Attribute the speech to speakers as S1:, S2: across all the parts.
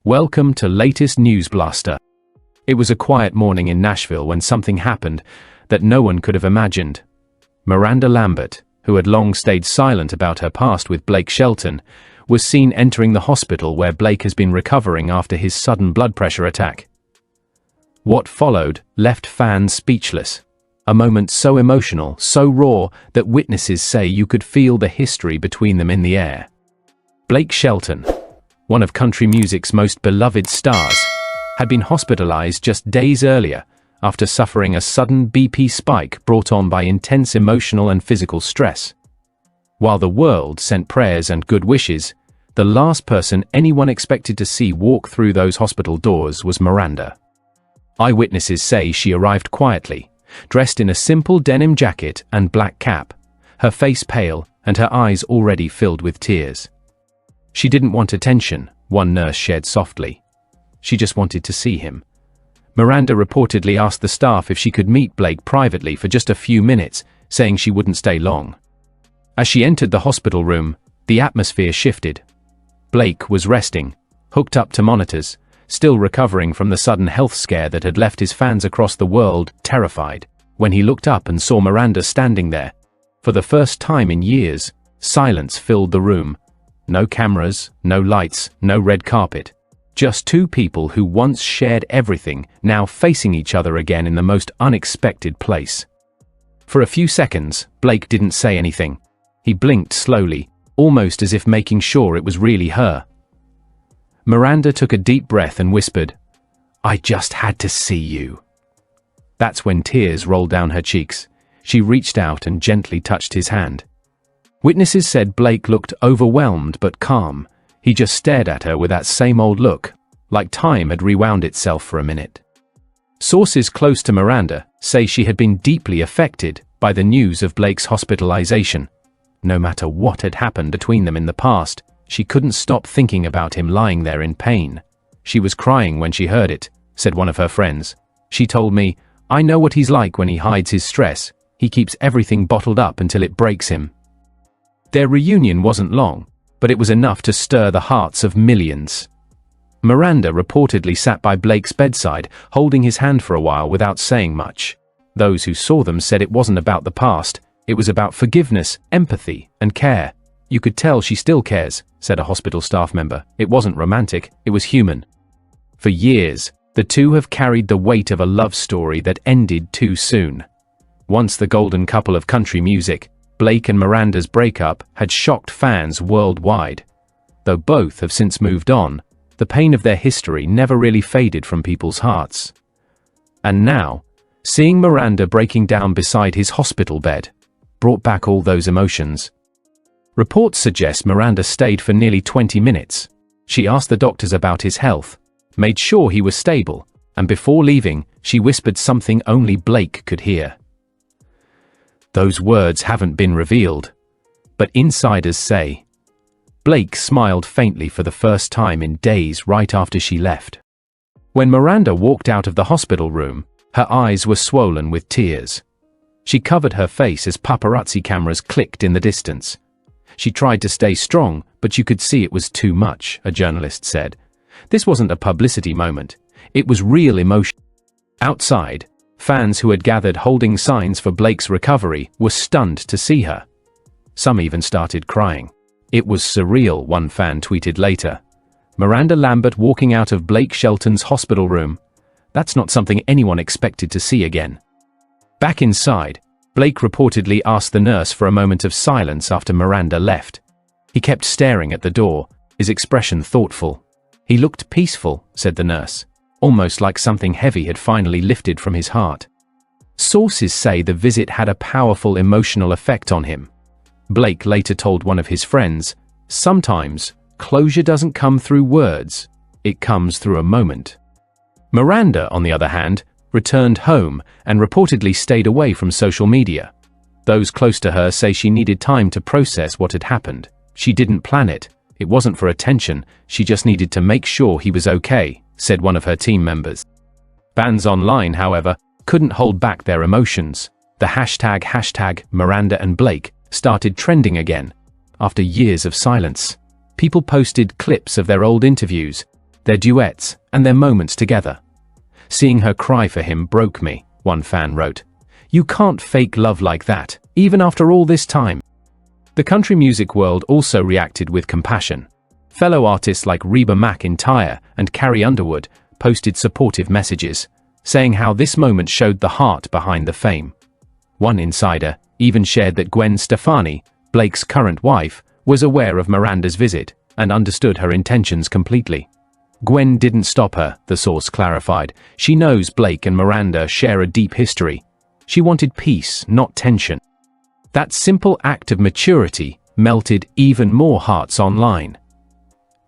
S1: Welcome to latest News Blaster. It was a quiet morning in Nashville when something happened that no one could have imagined. Miranda Lambert, who had long stayed silent about her past with Blake Shelton, was seen entering the hospital where Blake has been recovering after his sudden blood pressure attack. What followed left fans speechless. A moment so emotional, so raw, that witnesses say you could feel the history between them in the air. Blake Shelton, one of country music's most beloved stars, had been hospitalized just days earlier after suffering a sudden BP spike brought on by intense emotional and physical stress. While the world sent prayers and good wishes, the last person anyone expected to see walk through those hospital doors was Miranda. Eyewitnesses say she arrived quietly, dressed in a simple denim jacket and black cap, her face pale and her eyes already filled with tears. She didn't want attention, one nurse shared softly. She just wanted to see him. Miranda reportedly asked the staff if she could meet Blake privately for just a few minutes, saying she wouldn't stay long. As she entered the hospital room, the atmosphere shifted. Blake was resting, hooked up to monitors, still recovering from the sudden health scare that had left his fans across the world terrified. When he looked up and saw Miranda standing there, for the first time in years, silence filled the room. No cameras, no lights, no red carpet. Just two people who once shared everything, now facing each other again in the most unexpected place. For a few seconds, Blake didn't say anything. He blinked slowly, almost as if making sure it was really her. Miranda took a deep breath and whispered, "I just had to see you." That's when tears rolled down her cheeks. She reached out and gently touched his hand. Witnesses said Blake looked overwhelmed but calm. He just stared at her with that same old look, like time had rewound itself for a minute. Sources close to Miranda say she had been deeply affected by the news of Blake's hospitalization. No matter what had happened between them in the past, she couldn't stop thinking about him lying there in pain. She was crying when she heard it, said one of her friends. She told me, "I know what he's like when he hides his stress. He keeps everything bottled up until it breaks him." Their reunion wasn't long, but it was enough to stir the hearts of millions. Miranda reportedly sat by Blake's bedside, holding his hand for a while without saying much. Those who saw them said it wasn't about the past, it was about forgiveness, empathy, and care. "You could tell she still cares," said a hospital staff member. "It wasn't romantic, it was human." For years, the two have carried the weight of a love story that ended too soon. Once the golden couple of country music, Blake and Miranda's breakup had shocked fans worldwide. Though both have since moved on, the pain of their history never really faded from people's hearts. And now, seeing Miranda breaking down beside his hospital bed brought back all those emotions. Reports suggest Miranda stayed for nearly 20 minutes. She asked the doctors about his health, made sure he was stable, and before leaving, she whispered something only Blake could hear. Those words haven't been revealed, but insiders say Blake smiled faintly for the first time in days right after she left. When Miranda walked out of the hospital room, her eyes were swollen with tears. She covered her face as paparazzi cameras clicked in the distance. She tried to stay strong, but you could see it was too much, a journalist said. This wasn't a publicity moment. It was real emotion. Outside, fans who had gathered holding signs for Blake's recovery were stunned to see her. Some even started crying. "It was surreal," one fan tweeted later. Miranda Lambert walking out of Blake Shelton's hospital room. That's not something anyone expected to see again. Back inside, Blake reportedly asked the nurse for a moment of silence after Miranda left. He kept staring at the door, his expression thoughtful. "He looked peaceful," said the nurse, almost like something heavy had finally lifted from his heart. Sources say the visit had a powerful emotional effect on him. Blake later told one of his friends, "Sometimes, closure doesn't come through words, it comes through a moment." Miranda, on the other hand, returned home and reportedly stayed away from social media. Those close to her say she needed time to process what had happened. She didn't plan it. It wasn't for attention, she just needed to make sure he was okay, said one of her team members. Fans online, however, couldn't hold back their emotions. The hashtag Miranda and Blake started trending again. After years of silence, people posted clips of their old interviews, their duets, and their moments together. "Seeing her cry for him broke me," one fan wrote. "You can't fake love like that, even after all this time." The country music world also reacted with compassion. Fellow artists like Reba McEntire and Carrie Underwood posted supportive messages, saying how this moment showed the heart behind the fame. One insider even shared that Gwen Stefani, Blake's current wife, was aware of Miranda's visit and understood her intentions completely. Gwen didn't stop her, the source clarified. She knows Blake and Miranda share a deep history. She wanted peace, not tension. That simple act of maturity melted even more hearts online.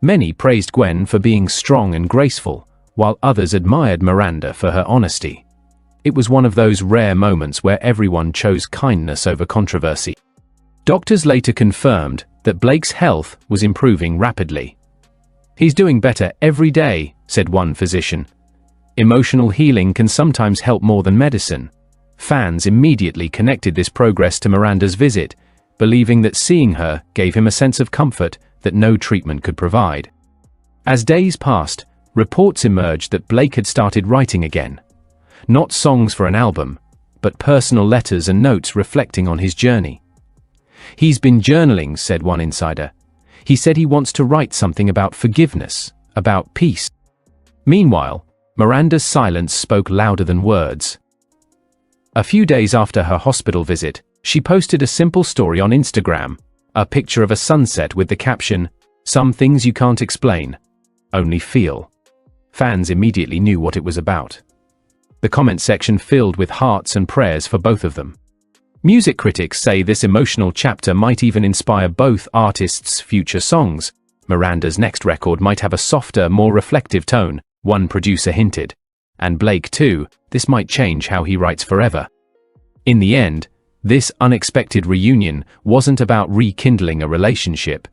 S1: Many praised Gwen for being strong and graceful, while others admired Miranda for her honesty. It was one of those rare moments where everyone chose kindness over controversy. Doctors later confirmed that Blake's health was improving rapidly. "He's doing better every day," said one physician. Emotional healing can sometimes help more than medicine. Fans immediately connected this progress to Miranda's visit, believing that seeing her gave him a sense of comfort that no treatment could provide. As days passed, reports emerged that Blake had started writing again. Not songs for an album, but personal letters and notes reflecting on his journey. "He's been journaling," said one insider. "He said he wants to write something about forgiveness, about peace." Meanwhile, Miranda's silence spoke louder than words. A few days after her hospital visit, she posted a simple story on Instagram, a picture of a sunset with the caption, "Some things you can't explain, only feel." Fans immediately knew what it was about. The comment section filled with hearts and prayers for both of them. Music critics say this emotional chapter might even inspire both artists' future songs. Miranda's next record might have a softer, more reflective tone, one producer hinted. And Blake too, this might change how he writes forever. In the end, this unexpected reunion wasn't about rekindling a relationship.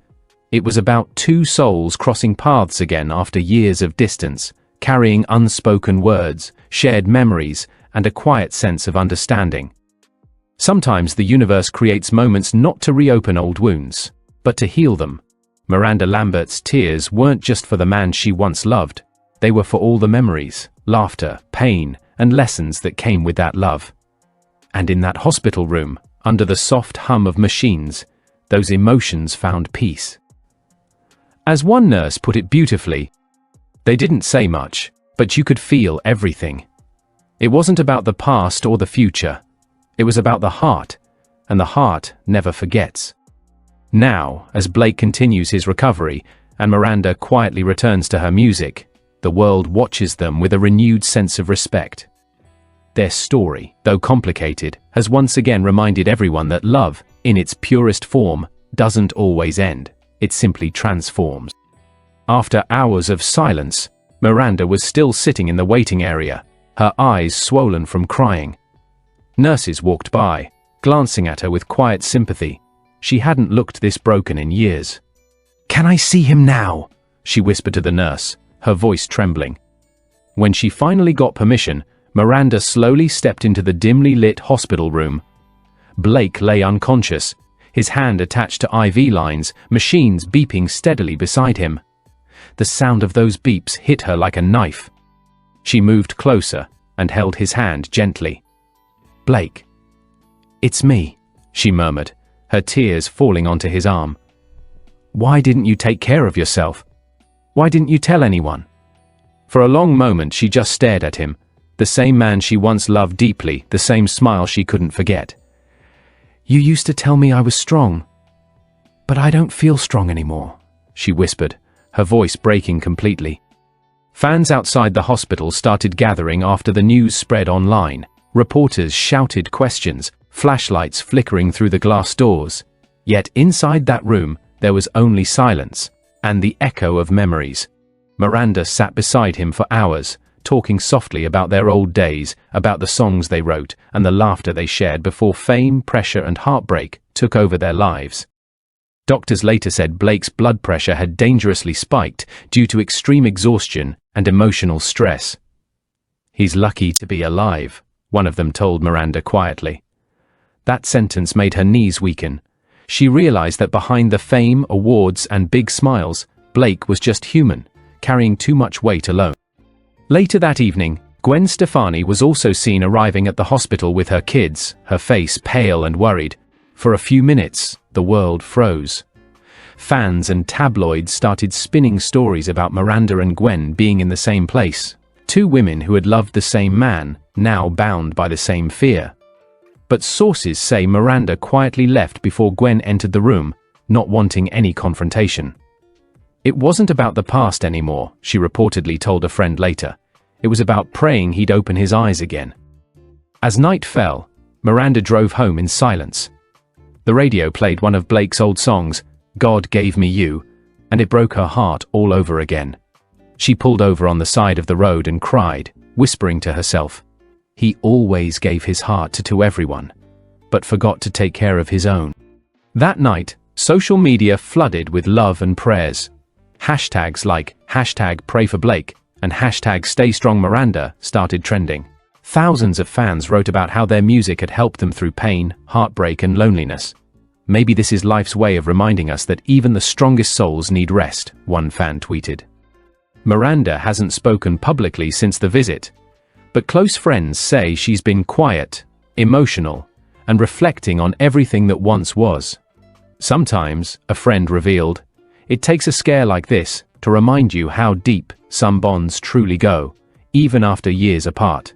S1: It was about two souls crossing paths again after years of distance, carrying unspoken words, shared memories, and a quiet sense of understanding. Sometimes the universe creates moments not to reopen old wounds, but to heal them. Miranda Lambert's tears weren't just for the man she once loved, they were for all the memories, laughter, pain, and lessons that came with that love. And in that hospital room, under the soft hum of machines, those emotions found peace. As one nurse put it beautifully, "They didn't say much, but you could feel everything. It wasn't about the past or the future. It was about the heart, and the heart never forgets." Now, as Blake continues his recovery, and Miranda quietly returns to her music, the world watches them with a renewed sense of respect. Their story, though complicated, has once again reminded everyone that love, in its purest form, doesn't always end, it simply transforms. After hours of silence, Miranda was still sitting in the waiting area, her eyes swollen from crying. Nurses walked by, glancing at her with quiet sympathy. She hadn't looked this broken in years. "Can I see him now?" she whispered to the nurse, her voice trembling. When she finally got permission, Miranda slowly stepped into the dimly lit hospital room. Blake lay unconscious, his hand attached to IV lines, machines beeping steadily beside him. The sound of those beeps hit her like a knife. She moved closer and held his hand gently. "Blake." "It's me," she murmured, her tears falling onto his arm. "Why didn't you take care of yourself? Why didn't you tell anyone?" For a long moment she just stared at him, the same man she once loved deeply, the same smile she couldn't forget. "You used to tell me I was strong, but I don't feel strong anymore," she whispered, her voice breaking completely. Fans outside the hospital started gathering after the news spread online. Reporters shouted questions, flashlights flickering through the glass doors. Yet inside that room, there was only silence, and the echo of memories. Miranda sat beside him for hours, talking softly about their old days, about the songs they wrote, and the laughter they shared before fame, pressure, and heartbreak took over their lives. Doctors later said Blake's blood pressure had dangerously spiked due to extreme exhaustion and emotional stress. "He's lucky to be alive," one of them told Miranda quietly. That sentence made her knees weaken. She realized that behind the fame, awards, and big smiles, Blake was just human, carrying too much weight alone. Later that evening, Gwen Stefani was also seen arriving at the hospital with her kids, her face pale and worried. For a few minutes, the world froze. Fans and tabloids started spinning stories about Miranda and Gwen being in the same place. Two women who had loved the same man, now bound by the same fear. But sources say Miranda quietly left before Gwen entered the room, not wanting any confrontation. It wasn't about the past anymore, she reportedly told a friend later. It was about praying he'd open his eyes again. As night fell, Miranda drove home in silence. The radio played one of Blake's old songs, God Gave Me You, and it broke her heart all over again. She pulled over on the side of the road and cried, whispering to herself, he always gave his heart to everyone, but forgot to take care of his own. That night, social media flooded with love and prayers. Hashtags like #PrayForBlake and #StayStrongMiranda started trending. Thousands of fans wrote about how their music had helped them through pain, heartbreak, and loneliness. Maybe this is life's way of reminding us that even the strongest souls need rest, one fan tweeted. Miranda hasn't spoken publicly since the visit, but close friends say she's been quiet, emotional, and reflecting on everything that once was. Sometimes, a friend revealed, it takes a scare like this to remind you how deep some bonds truly go, even after years apart.